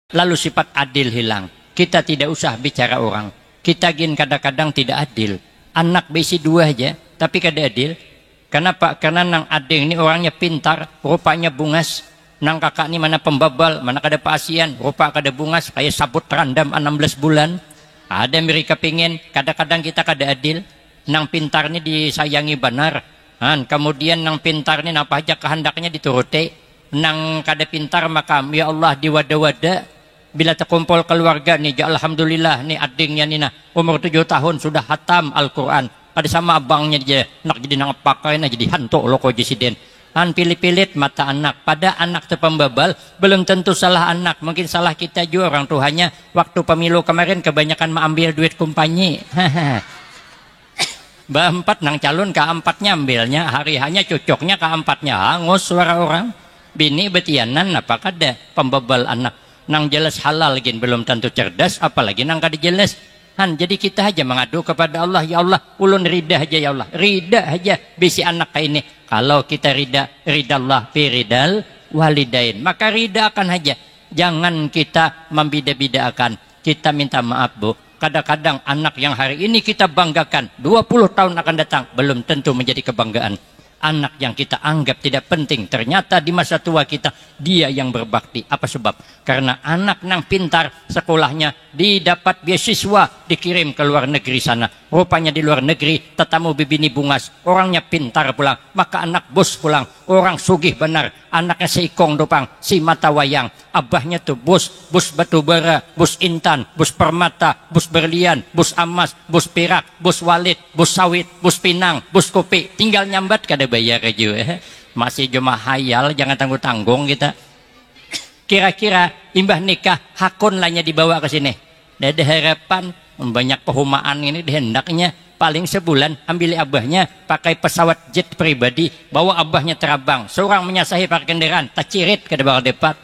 lalu sifat adil hilang. Kita tidak usah bicara orang. Kita gin kadang-kadang tidak adil. Anak besi 2 aja, tapi kada adil. Kenapa? Karena nang ading ini orangnya pintar, rupanya bungas. Nang kakak ini mana pembabal, mana kada pasian, rupa kada bungas, kayak sabut randam 16 bulan. Ada mereka pingin, kadang-kadang kita kada adil. Nang pintar ini disayangi benar. Kemudian nang pintar ini apa aja kehendaknya dituruti. Nang kada pintar maka ya Allah diwada-wada. Bila terkumpul keluarga nih, ya alhamdulillah nih adingnya nih nah umur 7 tahun sudah hatam Al-Quran. Ada sama abangnya dia nak jadi nang pakai nah jadi hantu loko jesiden. Pilih-pilih mata anak. Pada anak terpembabal belum tentu salah anak, mungkin salah kita juga orang tuanya. Waktu pemilu kemarin kebanyakan mengambil duit kumpanyi. Ba-4 nang calon ke-4-nya ambilnya, hari hanya cocoknya ke-4-nya hangus suara orang. Bini betianan apa kada pembabal anak. Nang jelas halal gin belum tentu cerdas, apalagi nang kada jelas. Jadi kita aja mengadu kepada Allah, ya Allah, ulun rida aja ya Allah, rida aja bisi anak kayak ini. Kalau kita rida Allah fi ridal walidain, maka rida akan aja. Jangan kita membida-bidakan. Kita minta maaf Bu, kadang-kadang anak yang hari ini kita banggakan 20 tahun akan datang belum tentu menjadi kebanggaan. Anak yang kita anggap tidak penting, ternyata di masa tua kita dia yang berbakti. Apa sebab? Karena anak nang pintar sekolahnya didapat beasiswa, dikirim ke luar negeri sana. Rupanya di luar negeri tetamu bibini bungas, orangnya pintar pulang, maka anak bos pulang, orang sugih benar, anaknya seikong dopang, si mata wayang, abahnya tuh bos batu bara, bos intan, bos permata, bos berlian, bos emas, bos perak, bos walit, bos sawit, bos pinang, bos kopi, tinggal nyambat kada bayar aja. Masih cuma hayal, jangan tanggung-tanggung kita. Kira-kira imbah nikah hakun lahnya dibawa ke sini. Ada harapan banyak pehumaan ini dihendaknya paling sebulan ambil abahnya pakai pesawat jet pribadi, bawa abahnya terbang, seorang menyasahi pakai kendaraan, tacirit ke bawah depak.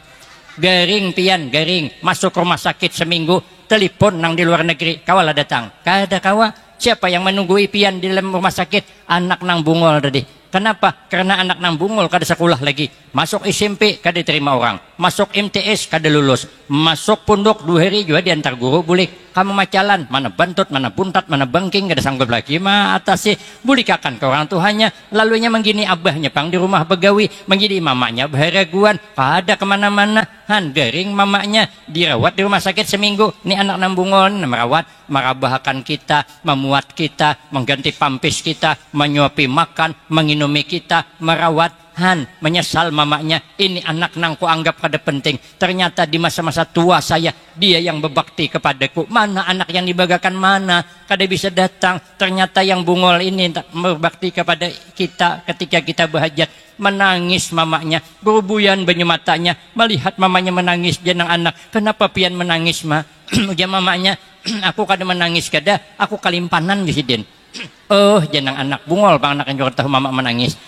Garing pian, garing masuk rumah sakit seminggu, telepon nang di luar negeri, kawala datang. Kada kawa, siapa yang menunggu pian di dalam rumah sakit? Anak nang bungol tadi. Kenapa? Karena anak nang bungol kada sekolah lagi. Masuk SMP kada diterima orang. Masuk MTS kada lulus. Masuk pondok 2 hari juga diantar guru bulik. Kamu macalan, mana bantut, mana buntat, mana bangking, kada sanggup lagi mah atas sih. Bulikakan ke orang tuanya. Lalunya menggini abahnya pang di rumah begawi, menggini mamanya baharaguan, kada kemana-mana. Garing mamanya dirawat di rumah sakit seminggu. Ini anak nang bungol merawat, merabahakan kita, memuat kita, mengganti pampis kita, menyuapi makan, menginumi kita, merawat. Menyesal mamanya, ini anak nang ku anggap kada penting, ternyata di masa-masa tua saya dia yang berbakti kepadaku. Mana anak yang dibanggakan, mana kada bisa datang, ternyata yang bungol ini berbakti kepada kita ketika kita berhajat. Menangis mamanya, berubuyan banyu matanya melihat mamanya menangis. Janang anak, kenapa pian menangis ma? Dia mamanya, aku kada menangis kada, aku kalimpanan gisiden. Oh janang anak bungol bang anak yang juga tahu mama menangis.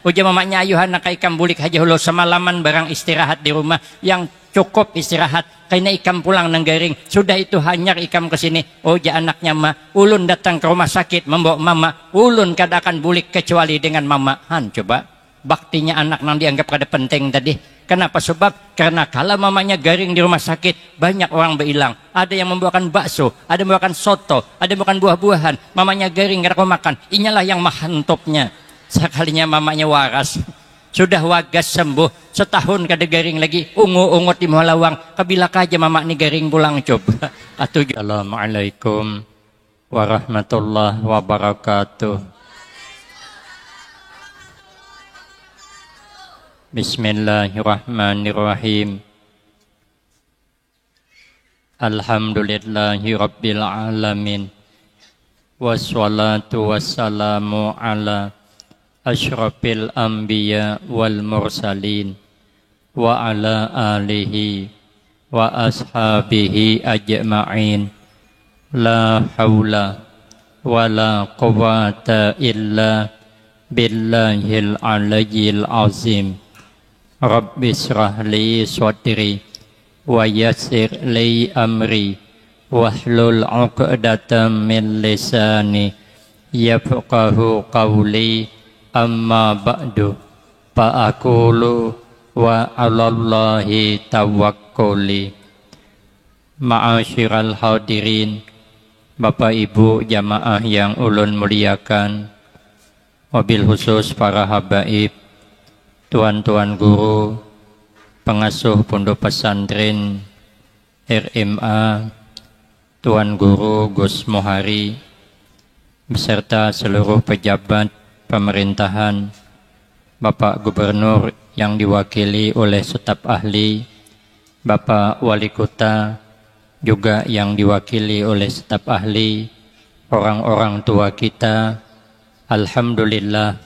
Uja mamanya ayuhan nak ikam bulik aja hulu semalaman barang istirahat di rumah yang cukup istirahat karena ikam pulang nang garing sudah itu hanyar ikam ke sini. Uja anaknya mah ulun datang ke rumah sakit membawa mama, ulun kada akan bulik kecuali dengan mama. Coba baktinya anak nang dianggap kada penting tadi. Kenapa? Sebab karena kalau mamanya garing di rumah sakit banyak orang berhilang. Ada yang membawakan bakso, ada yang membawakan soto, ada yang membawakan buah-buahan. Mamanya garing kada mau makan. Inilah yang mahantopnya. Sekalinya mamanya waras, sudah wagas sembuh, setahun kada garing lagi, ungu-ungut di Muhalawang. Kabila aja mama ni garing pulang coba. Assalamualaikum warahmatullahi wabarakatuh. Bismillahirrahmanirrahim. Alhamdulillahi rabbil alamin. Wassalatu wassalamu ala asyrafil anbiya wal mursalin wa ala alihi wa ashabihi ajma'in. La hawla wa la quwwata illa billahil aliyyil azim. Rabbi shrah li sadri wa yassir li amri wahlul 'uqdatam min lisani yafqahu qawli. Amma ba'du, fa'akulu wa 'alallahi tawakkal. qouli. Ma'asyiral hadirin, Bapak Ibu jamaah yang ulun muliakan, wabil khusus para habaib, tuan-tuan guru, pengasuh pondok pesantren RMA, Tuan Guru Gus Mohari, beserta seluruh pejabat pemerintahan, Bapak Gubernur yang diwakili oleh staf ahli, Bapak Wali Kota juga yang diwakili oleh staf ahli, orang-orang tua kita, alhamdulillah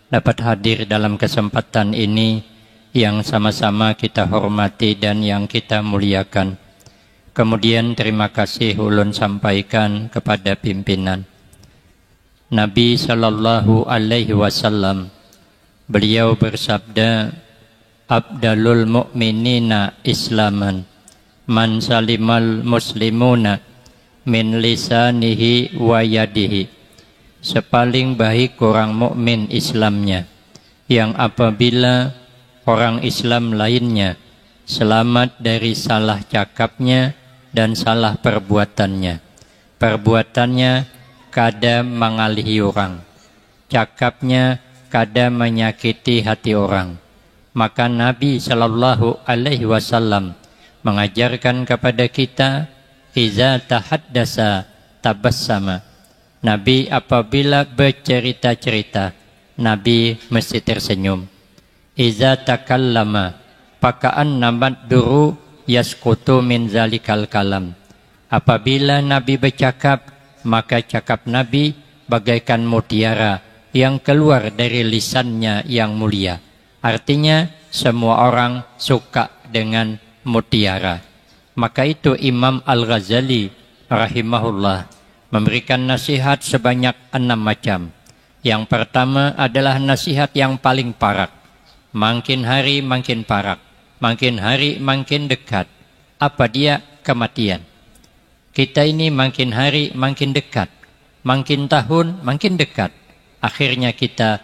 dapat hadir dalam kesempatan ini yang sama-sama kita hormati dan yang kita muliakan. Kemudian terima kasih ulun sampaikan kepada pimpinan. Nabi sallallahu alaihi wasallam beliau bersabda, Abdalul mu'minina islaman man salimal muslimuna min lisanihi wa yadihi. Sepaling baik orang mukmin Islamnya yang apabila orang Islam lainnya selamat dari salah cakapnya dan salah perbuatannya. Perbuatannya kadang mengalihi orang, cakapnya kadang menyakiti hati orang. Maka Nabi sallallahu alaihi wasallam mengajarkan kepada kita, iza tahaddasa tabassama. Nabi apabila bercerita-cerita, Nabi mesti tersenyum. Iza takallama paka'an namat duru yaskutu min zalikal kalam. Apabila Nabi bercakap, maka cakap Nabi bagaikan mutiara yang keluar dari lisannya yang mulia. Artinya semua orang suka dengan mutiara. Maka itu Imam Al-Ghazali rahimahullah memberikan nasihat sebanyak 6 macam. Yang pertama adalah nasihat yang paling parak. Makin hari makin parak, makin hari makin dekat. Apa dia? Kematian. Kita ini makin hari makin dekat, makin tahun makin dekat. Akhirnya kita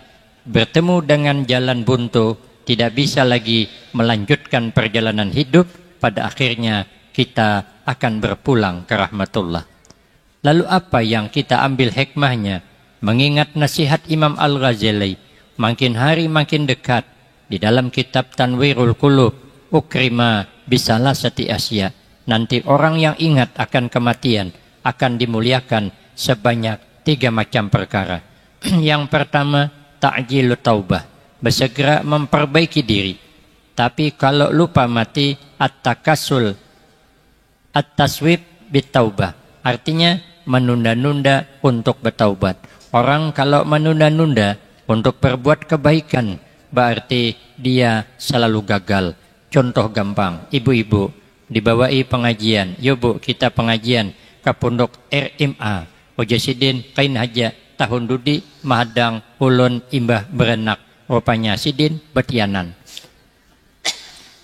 bertemu dengan jalan buntu, tidak bisa lagi melanjutkan perjalanan hidup. Pada akhirnya kita akan berpulang ke rahmatullah. Lalu apa yang kita ambil hikmahnya? Mengingat nasihat Imam Al-Ghazali, makin hari makin dekat. Di dalam kitab Tanwirul Qulub, ukrima bisalah seti asya. Nanti orang yang ingat akan kematian akan dimuliakan sebanyak 3 macam perkara. Yang pertama, ta'jilu taubah, bersegera memperbaiki diri. Tapi kalau lupa mati, at-takasul, at-taswib bitaubah, artinya menunda-nunda untuk bertaubat. Orang kalau menunda-nunda untuk berbuat kebaikan, berarti dia selalu gagal. Contoh gampang, ibu-ibu dibawai pengajian, yuk bu kita pengajian ke pondok RMA Ojasidin kain haja tahun dudi mahadang ulun imbah berenak, rupanya sidin betianan.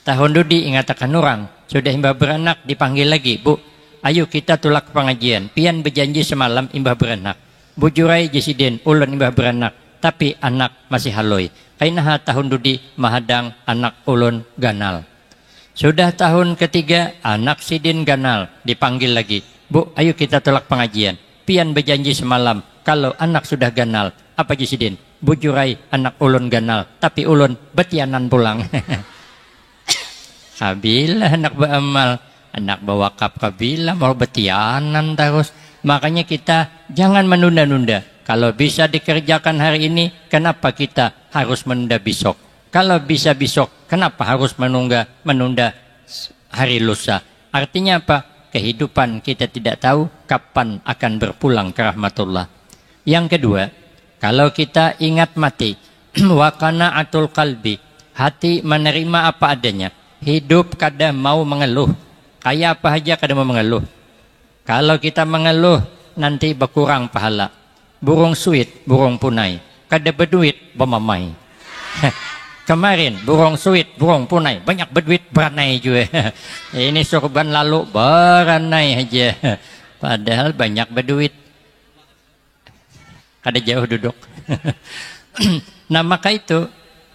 Tahun dudi ingatakan orang sudah imbah beranak, dipanggil lagi, bu ayo kita tulak pengajian, pian berjanji semalam imbah beranak, bujurai jasidin ulun imbah beranak, tapi anak masih haloi. Kainaha tahun dudi mahadang anak ulun ganal. Sudah tahun ketiga anak sidin ganal, dipanggil lagi, bu ayo kita tolak pengajian, pian berjanji semalam kalau anak sudah ganal, apa jasidin? Bujurai anak ulun ganal, tapi ulun betianan pulang. Kabila anak beramal, anak bawakap kabila mau betianan terus. Makanya kita jangan menunda-nunda. Kalau bisa dikerjakan hari ini, kenapa kita harus menunda besok? Kalau bisa besok, kenapa harus menunda hari lusa? Artinya apa? Kehidupan kita tidak tahu kapan akan berpulang ke rahmatullah. Yang kedua, kalau kita ingat mati, wa qana'atul qalbi, hati menerima apa adanya. Hidup kadang mau mengeluh, kayak apa aja kadang mau mengeluh. Kalau kita mengeluh, nanti berkurang pahala. Burung suit, burung punai, kada berduit bermamai. Kemarin burung suit, burung punai, banyak berduit beranai juga. Ini sorban lalu beranai aja, padahal banyak berduit. Kada jauh duduk. Nah maka itu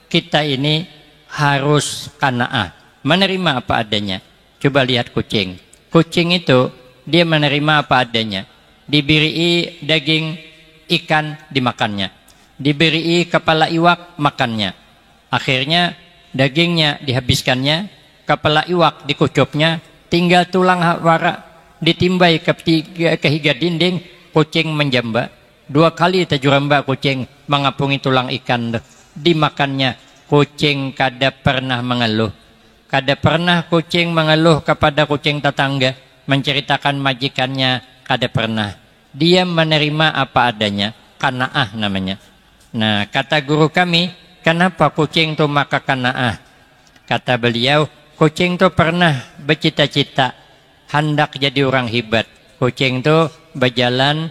kita ini harus qanaah, menerima apa adanya. Coba lihat kucing. Kucing itu dia menerima apa adanya. Diberi daging ikan dimakannya. Diberi kepala iwak makannya. Akhirnya dagingnya dihabiskannya, kepala iwak dikucupnya, tinggal tulang wara ditimbai ke higa dinding, kucing menjamba. 2 kali tajuramba kucing mengapungi tulang ikan dimakannya. Kucing kada pernah mengeluh. Kada pernah kucing mengeluh kepada kucing tetangga, menceritakan majikannya, kada pernah. Dia menerima apa adanya, qanaah namanya. Nah, kata guru kami, kenapa kucing itu maka qanaah? Kata beliau, kucing itu pernah bercita-cita hendak jadi orang hebat. Kucing itu berjalan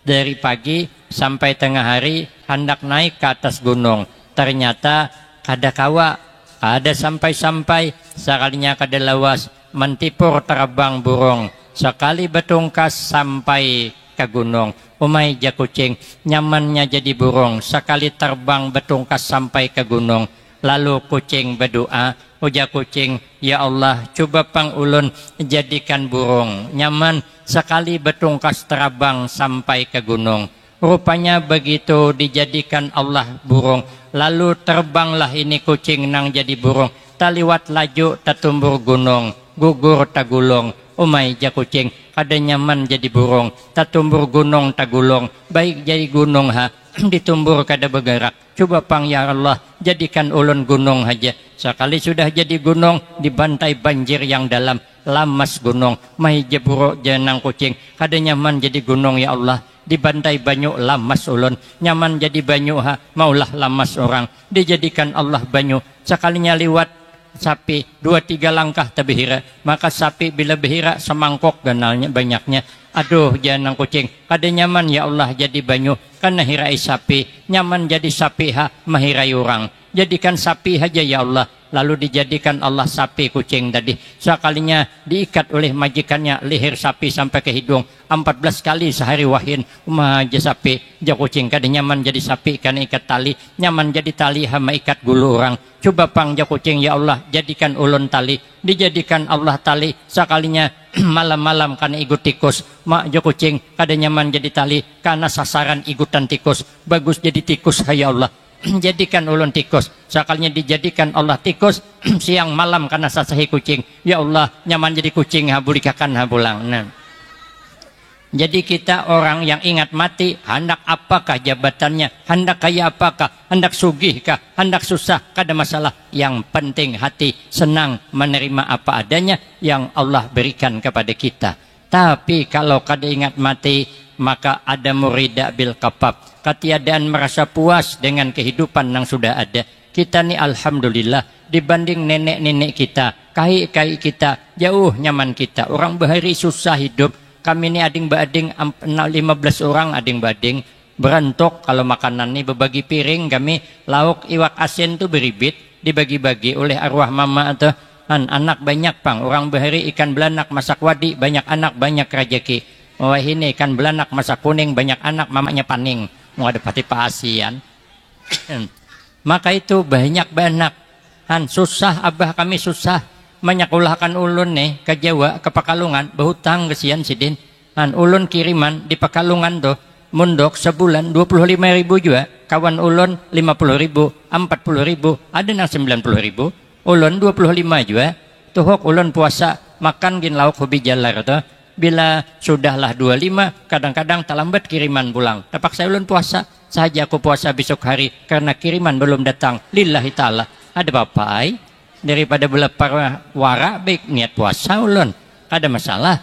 dari pagi sampai tengah hari hendak naik ke atas gunung. Ternyata kada kawa, ada sampai-sampai, sekalinya kada lawas, mentipur terbang burung. Sekali betungkas sampai ke gunung. Umay ja kucing, nyamannya jadi burung. Sekali terbang betungkas sampai ke gunung. Lalu kucing berdoa, uja kucing, ya Allah, coba pang ulun jadikan burung. Nyaman sekali betungkas terbang sampai ke gunung. Rupanya begitu dijadikan Allah burung. Lalu terbanglah ini kucing nang jadi burung. Taliwat laju tetumbur gunung, gugur tagulung. Umay ja kucing, kada nyaman jadi burung. Tetumbur gunung tagulung. Baik jadi gunung ha, ditumbur kada bergerak. Coba pang ya Allah, jadikan ulun gunung aja. Sekali sudah jadi gunung, dibantai banjir yang dalam, lamas gunung. Mai jeburuk jenang kucing, kada nyaman jadi gunung ya Allah. Dibantai banyu lamas ulun, nyaman jadi banyu ha, maulah lamas orang. Dijadikan Allah banyu, sekalinya liwat sapi 2-3 langkah tabihira, maka sapi bila behira semangkok ganalnya banyaknya. Aduh janang kucing, kada nyaman ya Allah jadi banyu, karena hirai sapi, nyaman jadi sapi ha, mahirai orang. Jadikan sapi aja ya Allah. Lalu dijadikan Allah sapi kucing tadi. Sekalinya diikat oleh majikannya leher sapi sampai ke hidung. 14 kali sehari wahin. Umaja sapi, ja kucing kada nyaman jadi sapi karena ikat tali. Nyaman jadi tali hama ikat gulu orang. Coba pang ja kucing ya Allah, jadikan ulun tali. Dijadikan Allah tali. Sekalinya malam-malam karena ikut tikus. Mak ja kucing kada nyaman jadi tali karena sasaran ikutan tikus. Bagus jadi tikus ya Allah. Jadikan ulun tikus. Sekalinya dijadikan Allah tikus siang malam karena sasahi kucing. Ya Allah, nyaman jadi kucing ha bulikakan ha pulang. Nah. Jadi kita orang yang ingat mati, hendak apakah jabatannya, hendak kaya apakah, hendak sugih kah, hendak susah, kada masalah. Yang penting hati senang menerima apa adanya yang Allah berikan kepada kita. Tapi kalau kada ingat mati, maka ada murida bil kapab, ketiadaan merasa puas dengan kehidupan yang sudah ada. Kita ni alhamdulillah dibanding nenek-nenek kita, kai-kai kita, jauh nyaman kita. Orang bahari susah hidup. Kami ni ading bading 15 orang ading bading berantok. Kalau makanan ni berbagi piring, kami lauk iwak asin tu beribit dibagi-bagi oleh arwah mama atau anak banyak pang. Orang bahari ikan belanak masak wadi, banyak anak banyak rezeki. Wah ini ikan belanak masak kuning, banyak anak mamanya paning. Mau ada pati paasian. Maka itu banyak susah abah kami susah menyekolahkan ulun nih ke Jawa, ke Pekalongan, berhutang kesian sidin. Ulun kiriman di Pekalongan tuh mundok sebulan 25.000 juga. Kawan ulun 50.000, 40.000, ada yang 90.000. Ulun 25 juga. Tuhok ulun puasa makan gin lauk hobi jalar tuh. Bila sudahlah 25, kadang-kadang terlambat kiriman pulang. Terpaksa ulun puasa. Saja aku puasa besok hari karena kiriman belum datang. Lillahi ta'ala. Ada apa ai? Daripada belepar wara baik niat puasa ulun. Kada masalah.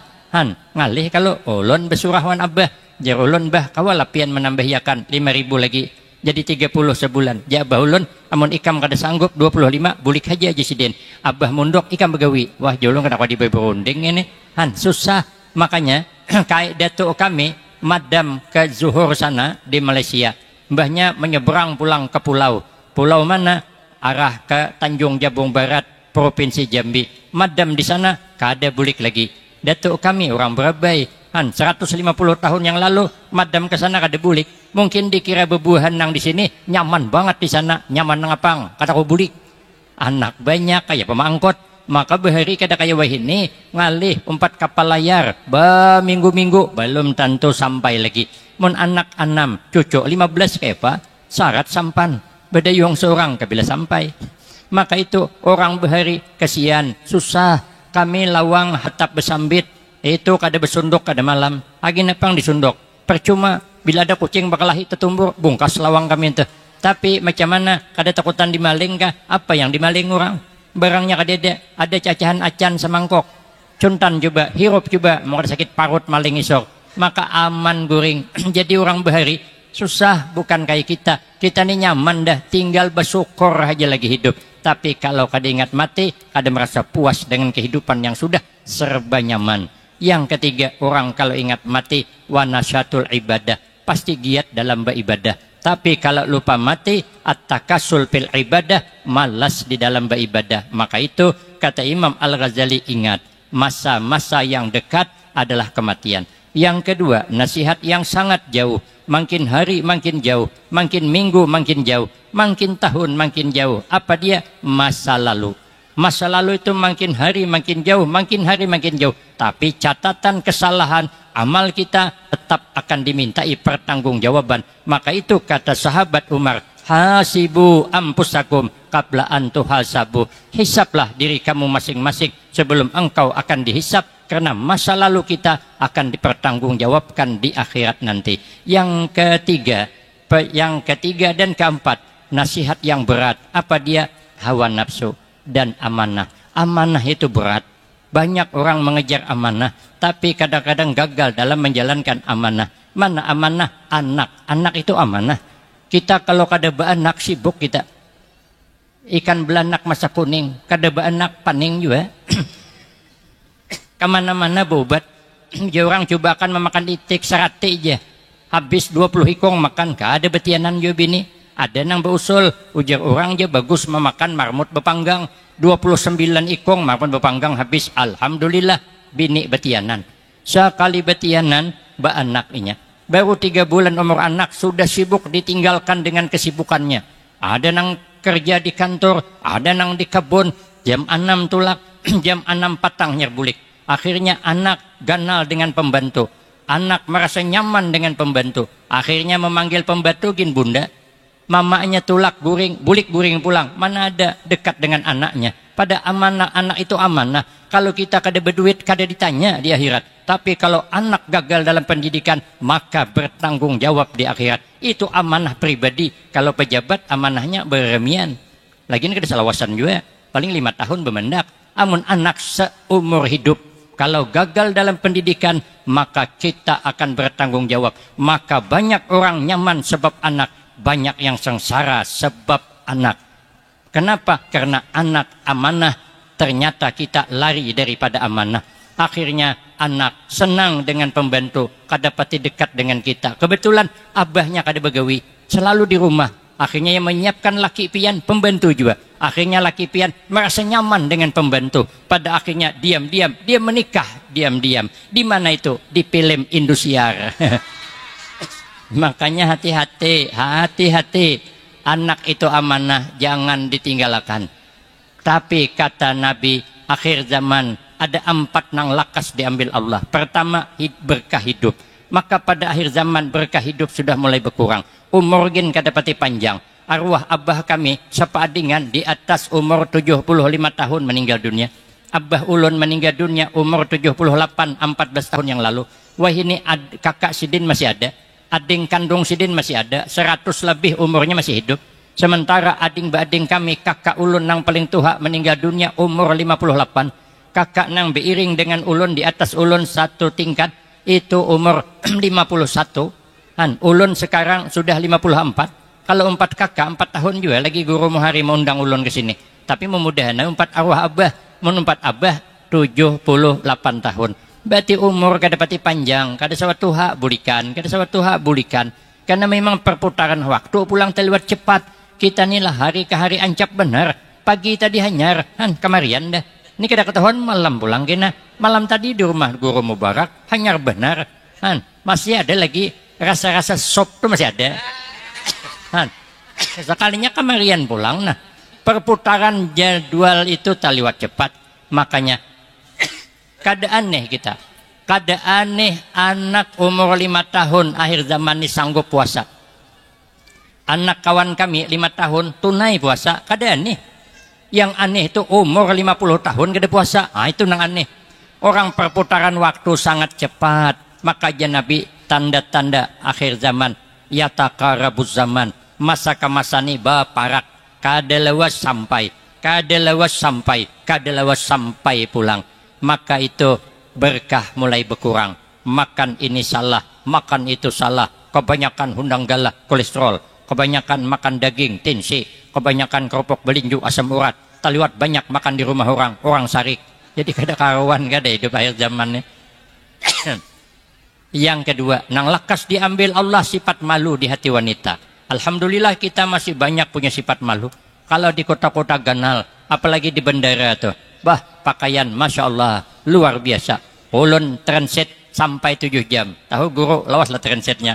Ngalih kalau ulun besurahwan abah. Jar ulun bah kawal lapian menambahyakan 5.000 lagi. Jadi 30 sebulan. Ja abah ulun amun ikam kada sanggup 25 bulik aja sidin. Abah mundok ikam begawi. Wah jolong kenapa diberunding ini? Susah. Makanya kayak datuk kami madam ke zuhur sana di Malaysia. Mbahnya menyeberang pulang ke pulau. Pulau mana? Arah ke Tanjung Jabung Barat, Provinsi Jambi. Madam di sana kada bulik lagi. Datuk kami orang berabai. 150 tahun yang lalu madam ke sana kada bulik. Mungkin dikira bebuhan nang di sini nyaman banget di sana, nyaman ngapang. Kata ko bulik. Anak banyak kayak pemangkot. maka behari kada kaya wahini ngalih 4 kapal layar minggu-minggu belum tentu sampai lagi. Mun anak 6 cucu 15 kayak apa syarat sampan beda yung seorang kabila sampai. Maka itu orang behari kasihan susah kami lawang hatap besambit itu kada besunduk kada malam agi nepang disunduk percuma bila ada kucing bakalahi tetumbur bungkas lawang kami itu. Tapi macam mana kada takutan dimaling kah? Apa yang dimaling orang? Barangnya kadede ada cacahan acan semangkok. Cuntan coba, hirup coba, mau sakit parut maling isok. Maka aman guring. Jadi orang bahari susah bukan kayak kita. Kita ini nyaman dah tinggal bersyukur aja lagi hidup. Tapi kalau kada ingat mati, kada merasa puas dengan kehidupan yang sudah serba nyaman. Yang ketiga, orang kalau ingat mati wanasyatul ibadah, pasti giat dalam beribadah. Tapi kalau lupa mati, at-takasul fil ibadah, malas di dalam beribadah. Maka itu kata Imam Al-Ghazali, ingat masa-masa yang dekat adalah kematian. Yang kedua, nasihat yang sangat jauh. Makin hari makin jauh, makin minggu makin jauh, makin tahun makin jauh. Apa dia? Masa lalu. Masa lalu itu makin hari makin jauh, makin hari makin jauh. Tapi catatan kesalahan amal kita tetap akan dimintai pertanggungjawaban. Maka itu kata sahabat Umar, hasibu ampusakum qabla an tuhasabu. Hisablah diri kamu masing-masing sebelum engkau akan dihisab, karena masa lalu kita akan dipertanggungjawabkan di akhirat nanti. Yang ketiga dan keempat, nasihat yang berat. Apa dia? Hawa nafsu dan amanah. Amanah itu berat. Banyak orang mengejar amanah, tapi kadang-kadang gagal dalam menjalankan amanah. Mana amanah? Anak. Anak itu amanah. Kita kalau kada baanak sibuk kita. Ikan belanak masa kuning, kada baanak paning juga. Kemana-mana berobat. Dia orang coba akan memakan itik serate aja. Habis 20 ikong makan, kada betianan juga bini. Ada nang berusul, ujar orang je bagus memakan marmut bepanggang. 29 ikong marmut bepanggang habis. Alhamdulillah bini betianan. Sekali betianan baanak inya. Baru 3 bulan umur anak sudah sibuk ditinggalkan dengan kesibukannya. Ada nang kerja di kantor, ada nang di kebun. Jam 6 tulak, jam 6 patang nyerbulik. Akhirnya anak ganal dengan pembantu. Anak merasa nyaman dengan pembantu. Akhirnya memanggil pembantu, gin bunda. Mamanya tulak guring, bulik guring pulang. Mana ada dekat dengan anaknya. Pada amanah, anak itu amanah. Kalau kita kada berduit, kada ditanya di akhirat. Tapi kalau anak gagal dalam pendidikan, maka bertanggung jawab di akhirat. Itu amanah pribadi. Kalau pejabat, amanahnya beremian. Lagian kada salawasan juga. Paling 5 tahun bemendak. Amun anak seumur hidup. Kalau gagal dalam pendidikan, maka kita akan bertanggung jawab. Maka banyak orang nyaman sebab anak. Banyak yang sengsara sebab anak. Kenapa? Karena anak amanah. Ternyata kita lari daripada amanah. Akhirnya anak senang dengan pembantu. Kada pati dekat dengan kita. Kebetulan abahnya kada begawi. Selalu di rumah. Akhirnya yang menyiapkan laki pian, pembantu juga. Akhirnya laki pian merasa nyaman dengan pembantu. Pada akhirnya diam-diam dia menikah. Diam-diam. Di mana itu? Di film Indosiar. Makanya hati-hati, hati-hati. Anak itu amanah, jangan ditinggalkan. Tapi kata Nabi, akhir zaman ada 4 nang lakas diambil Allah. Pertama, berkah hidup. Maka pada akhir zaman berkah hidup sudah mulai berkurang. Umur gin kada pati panjang. Arwah abah kami sepaadingan di atas umur 75 tahun meninggal dunia. Abah ulun meninggal dunia umur 78, 14 tahun yang lalu. Wah ini kakak Sidin masih ada. Ading kandung Sidin masih ada, 100 lebih umurnya masih hidup. Sementara ading-bading kami, kakak ulun nang paling tua meninggal dunia umur 58. Kakak nang beiring dengan ulun di atas ulun 1 tingkat, itu umur 51. Ulun sekarang sudah 54. Kalau 4 kakak, 4 tahun juga lagi guru muhari mengundang ulun ke sini. Tapi memudahan 4 arwah abah, 4 abah 78 tahun. Berarti umur kada pati panjang, kada sawatu hak bulikan, kada sawatu hak bulikan. Karena memang perputaran waktu pulang terlewat cepat. Kita inilah hari ke hari ancap benar. Pagi tadi hanyar, kemarian dah. Ini kada ketahuan malam pulang kena. Malam tadi di rumah guru Mubarak, hanyar benar. Masih ada lagi rasa-rasa sop tuh masih ada. Sekalinya kemarian pulang. Nah, perputaran jadwal itu terlewat cepat. Makanya kada aneh kita, kada aneh anak umur 5 tahun akhir zaman ini sanggup puasa. Anak kawan kami 5 tahun tunai puasa, kada aneh. Yang aneh itu umur 50 tahun kada puasa, itu nang aneh. Orang perputaran waktu sangat cepat. Maka Nabi tanda-tanda akhir zaman, yatakarabuz zaman, masa ke masa ini baparak, kada lewas sampai, kada lewas sampai, kada lewas sampai pulang. Maka itu berkah mulai berkurang. Makan ini salah, makan itu salah. Kebanyakan hundang galah, kolesterol. Kebanyakan makan daging, tensi. Kebanyakan kerupuk belinju, asam urat. Taliwat banyak makan di rumah orang sarik. Jadi kada karuan, kada hidup akhir zaman. Yang kedua, nang lakas diambil Allah sifat malu di hati wanita. Alhamdulillah kita masih banyak punya sifat malu. Kalau di kota-kota ganal, apalagi di bandara tuh, pakaian Masya Allah luar biasa. Ulun transit sampai 7 jam. Tahu guru lawaslah transitnya.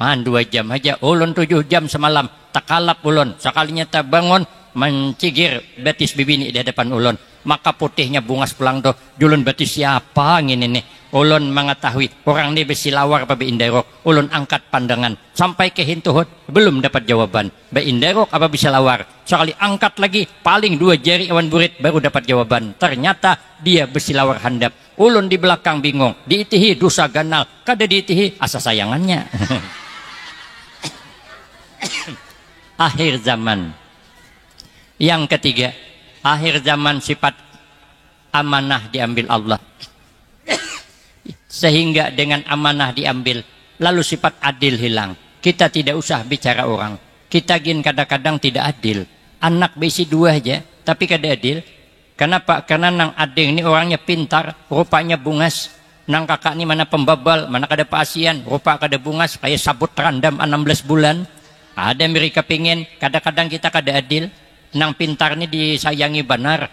2 jam aja. Ulun 7 jam semalam. Tak kalap ulun. Sekalinya tak bangun mencigir betis bibini di hadapan ulun. Maka putihnya bungas pulang tuh. Julun betis siapa ngini nih. Ulun mengetahui orang ini bersilawar apa beindero. Ulun angkat pandangan sampai ke hintuhut belum dapat jawaban. Beindero apa bersilawar. Sekali angkat lagi paling 2 jari awan burit baru dapat jawaban. Ternyata dia bersilawar handap. Ulun di belakang bingung. Diitihi dosa ganal. Kada diitihi asa sayangannya. Akhir zaman. Yang ketiga, akhir zaman sifat amanah diambil Allah. Sehingga dengan amanah diambil, lalu sifat adil hilang. Kita tidak usah bicara orang. Kita gin kadang-kadang tidak adil. Anak besi 2 aja, tapi kada adil. Kenapa? Karena nang ading ini orangnya pintar, rupanya bungas. Nang kakak ini mana pembabal, mana kada pasian, rupa kada bungas, kayak sabut randam 16 bulan. Ada mereka pingin, kadang-kadang kita kada adil. Nang pintar ini disayangi benar.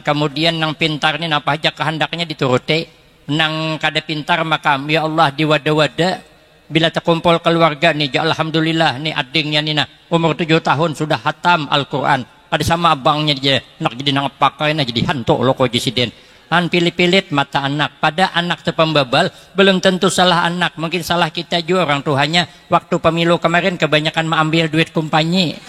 Kemudian nang pintar ini apa aja kehendaknya dituruti. Nang kada pintar maka ya Allah diwada-wada. Bila terkumpul keluarga nih, ya alhamdulillah nih adingnya nih umur 7 tahun sudah hatam Al-Quran. Ada sama abangnya dia nak jadi nang pakai jadi hantu loko jesiden. Pilit-pilit mata anak. Pada anak terpembabal belum tentu salah anak, mungkin salah kita juga orang tuanya. Waktu pemilu kemarin kebanyakan mengambil duit kumpanyi.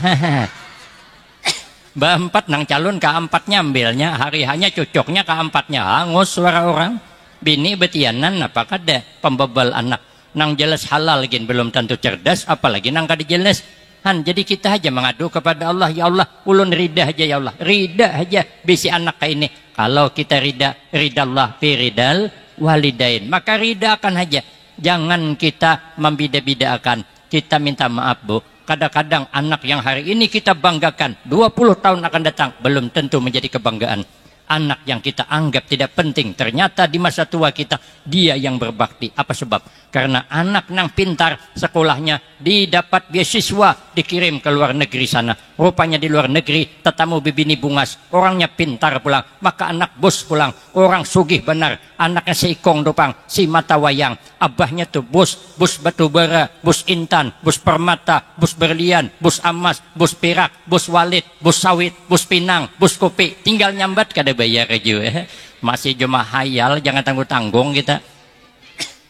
Empat nang calon keempatnya ambilnya, hari hanya cocoknya keempatnya hangus suara orang. Bini betianan apa kada pembabal anak. Nang jelas halal gin belum tentu cerdas, apalagi nang kada jelas. Jadi kita aja mengadu kepada Allah, ya Allah, ulun rida aja ya Allah, rida aja bisi anak kayak ini. Kalau kita rida Allah fi ridal walidain, maka rida akan aja. Jangan kita membida-bidakan. Kita minta maaf Bu, kadang-kadang anak yang hari ini kita banggakan 20 tahun akan datang belum tentu menjadi kebanggaan. Anak yang kita anggap tidak penting, ternyata di masa tua kita dia yang berbakti. Apa sebab? Karena anak nang pintar sekolahnya didapat beasiswa, dikirim ke luar negeri sana. Rupanya di luar negeri tetamu bibini bungas, orangnya pintar pulang, maka anak bos pulang, orang sugih benar, anaknya seikong dopang, si mata wayang, abahnya tuh bos batu bara, bos intan, bos permata, bos berlian, bos emas, bos perak, bos walit, bos sawit, bos pinang, bos kopi, tinggal nyambat kada bayar aja. Masih cuma hayal, jangan tanggung-tanggung kita.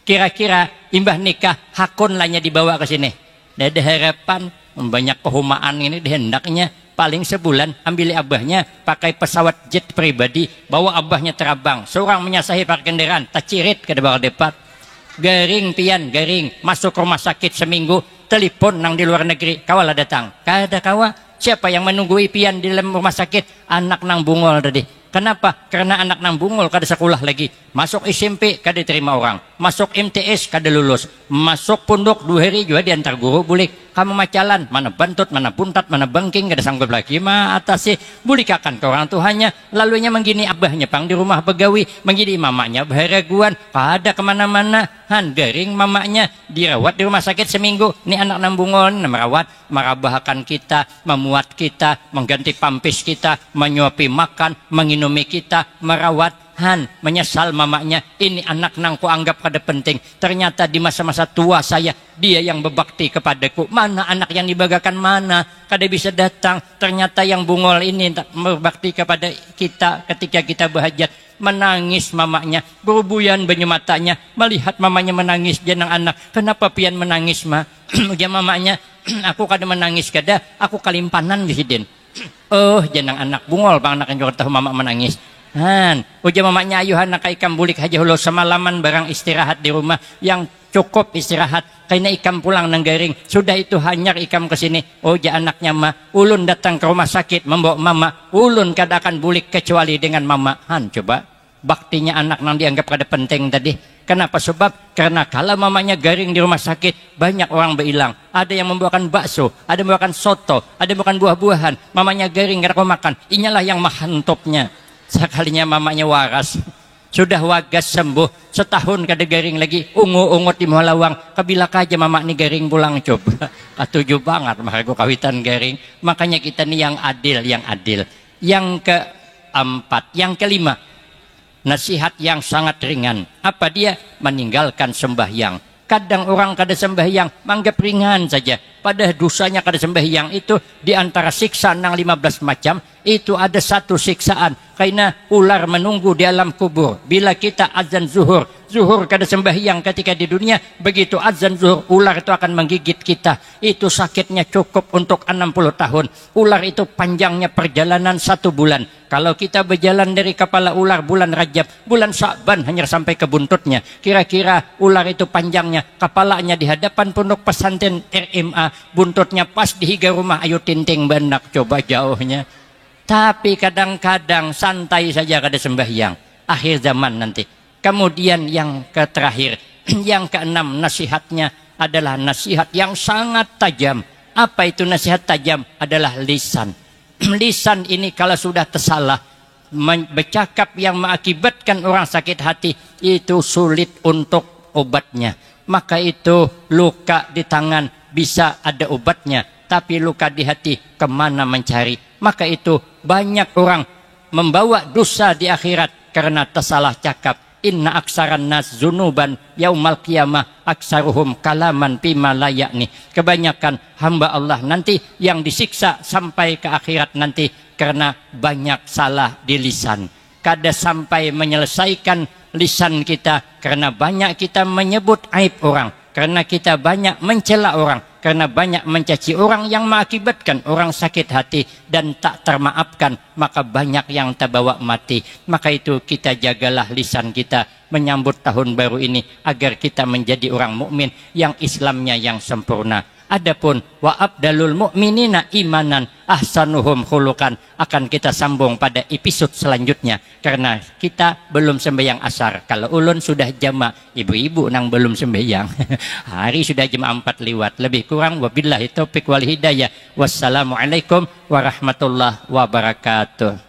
Kira-kira imbah nikah hakun lahnya dibawa ke sini. Ada harapan banyak kehumaan ini dihendaknya paling sebulan ambil abahnya pakai pesawat jet pribadi, bawa abahnya terbang, seorang menyasahi pakai kendaraan, tak cirit ke depan depan. Garing pian, garing masuk rumah sakit seminggu, telepon nang di luar negeri, kawala datang. Kada kawa, siapa yang menunggu pian di dalam rumah sakit? Anak nang bungol tadi. Kenapa? Karena anak nang bungol kada sekolah lagi. Masuk SMP kada terima orang. Masuk MTS kada lulus. Masuk pondok 2 hari juga diantar guru bulik. Kamu macalan, mana bantut, mana puntat, mana bangking, kada sanggup lagi mah atas sih. Bulikakan ke orang tuanya. Lalunya menggini abahnya pang di rumah begawi, menggini mamanya baharaguan, kada kemana-mana. Garing mamanya dirawat di rumah sakit seminggu. Ini anak nang bungol merawat, merabahakan kita, memuat kita, mengganti pampis kita, menyuapi makan, menginumi kita, merawat. menyesal mamanya, ini anak nang ku anggap kada penting, ternyata di masa-masa tua saya dia yang berbakti kepadaku. Mana anak yang dibanggakan, mana kada bisa datang, ternyata yang bungol ini berbakti kepada kita ketika kita berhajat. Menangis mamanya, berubuyan banyu matanya melihat mamanya menangis. Jenang anak, kenapa pian menangis ma? Dia mamanya, aku kada menangis kada, aku kalimpanan gesiden. Oh, jenang anak bungol bang anak yang juga tahu mama menangis. Uja mamanya, ayuh anak ikam bulik aja hulu semalaman barang istirahat di rumah yang cukup istirahat. Karena ikam pulang nang garing, sudah itu hanyar ikam ke sini. Uja anaknya mah, ulun datang ke rumah sakit membawa mama, ulun kada akan bulik kecuali dengan mama. Coba baktinya anak nang dianggap kada penting tadi. Kenapa? Sebab karena kalau mamanya garing di rumah sakit, banyak orang berhilang. Ada yang membawakan bakso, ada yang membawakan soto, ada yang membawakan buah-buahan. Mamanya garing kada kau makan. Inilah yang mahantopnya. Sekalinya mamanya waras, sudah wagas sembuh, setahun kada garing lagi, ungu-ungut di Mualawang. Kabila kaja mama ni garing pulang coba. Katuju banget maka kawitan garing. Makanya kita ni yang adil, yang adil. Yang keempat, yang kelima, nasihat yang sangat ringan. Apa dia? Meninggalkan sembahyang. Kadang orang kada sembahyang menganggap ringan saja, padahal dosanya kada sembahyang itu di antara siksa nang 15 macam itu ada satu siksaan, karena ular menunggu di alam kubur. Bila kita azan zuhur kada sembahyang ketika di dunia, begitu azan zuhur ular itu akan menggigit kita. Itu sakitnya cukup untuk 60 tahun. Ular itu panjangnya perjalanan 1 bulan. Kalau kita berjalan dari kepala ular bulan Rajab, bulan Sya'ban hanya sampai ke buntutnya. Kira-kira ular itu panjangnya, kepalanya di hadapan pondok pesantren RMA, buntutnya pas di higa rumah Ayu Tinting Bandak. Coba jauhnya. Tapi kadang-kadang santai saja kada sembahyang. Akhir zaman nanti. Kemudian yang terakhir, yang keenam, nasihatnya adalah nasihat yang sangat tajam. Apa itu nasihat tajam? Adalah lisan. Lisan ini kalau sudah tersalah, bercakap yang mengakibatkan orang sakit hati, itu sulit untuk obatnya. Maka itu luka di tangan bisa ada obatnya, tapi luka di hati kemana mencari? Maka itu banyak orang membawa dosa di akhirat karena tersalah cakap. Inna aksaran nas zunuban yaumal qiyamah aksaruhum kalaman pima layakni. Kebanyakan hamba Allah nanti yang disiksa sampai ke akhirat nanti karena banyak salah di lisan. Kada sampai menyelesaikan lisan kita karena banyak kita menyebut aib orang, karena kita banyak mencela orang, karena banyak mencaci orang yang mengakibatkan orang sakit hati dan tak termaafkan, maka banyak yang terbawa mati. Maka itu kita jagalah lisan kita menyambut tahun baru ini agar kita menjadi orang mukmin yang Islamnya yang sempurna. Adapun wa abdalul mu'minina imanan ahsanuhum khuluqan akan kita sambung pada episode selanjutnya, karena kita belum sembahyang asar. Kalau ulun sudah jamak, ibu-ibu nang belum sembahyang hari sudah jam 4 lewat lebih kurang. Wabillahi taufik wal hidayah. Wassalamualaikum warahmatullahi wabarakatuh.